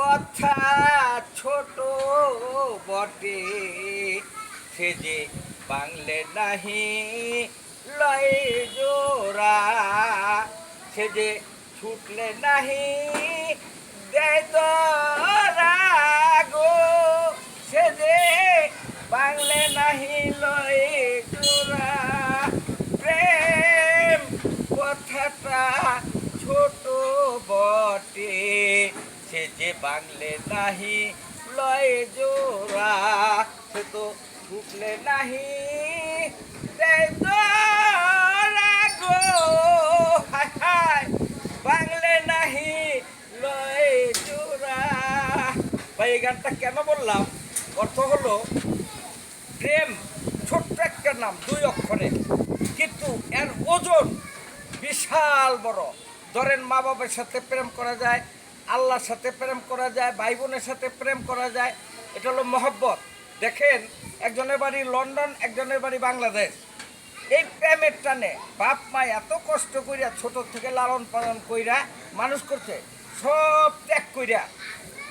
কথা ছোট বটে, সে যে বাংলে নাহি লয় জোড়া, সে যে ছুটলে নাহি দেয় তোরা গো, সে যে বাংলে নাহি লয় জোড়া। প্রেম কথাটা ছোট বটে, সে যে বাংলে নাহি লয় জোড়া, সে তো ছুটলে নাহি দেয় তোরা গো, হায় হায় বাংলে নাহি লয় জোড়া। ভাই এই গানটা কেন বললাম? অর্থ হলো প্রেম ছোট্ট একটা নাম, 2 অক্ষরে, কিন্তু এর ওজন বিশাল বড়। ধরেন মা বাবার সাথে প্রেম করা যায়, আল্লাহর সাথে প্রেম করা যায়, ভাই বোনের সাথে প্রেম করা যায়। এটা হলো মহব্বত। দেখেন, একজনের বাড়ি লন্ডন, একজনের বাড়ি বাংলাদেশ। এই প্রেমের টানে বাপ মা এত কষ্ট কইরা ছোট থেকে লালন পালন কইরা মানুষ করছে, সব ত্যাগ কইরা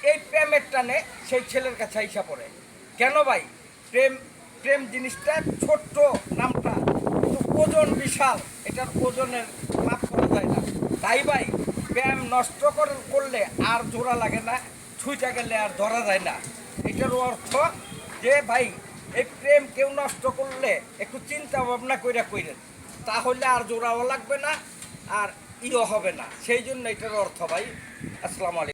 এই প্রেমের টানে সেই ছেলের কাছে আইসা পড়ে। কেন ভাই? প্রেম প্রেম জিনিসটা ছোট্ট নামটা, কিন্তু ওজন বিশাল। এটার ওজনের মাপ করা যায় না। তাই ভাই প্রেম নষ্ট করলে আর জোড়া লাগে না, ছুঁইটা গেলে আর ধরা যায় না। এটার অর্থ যে ভাই এই প্রেম কেউ নষ্ট করলে একটু চিন্তা ভাবনা কইরেন, তাহলে আর জোড়াও লাগবে না, আর ইও হবে না। সেই জন্য এটার অর্থ ভাই। আসসালামু আলাইকুম।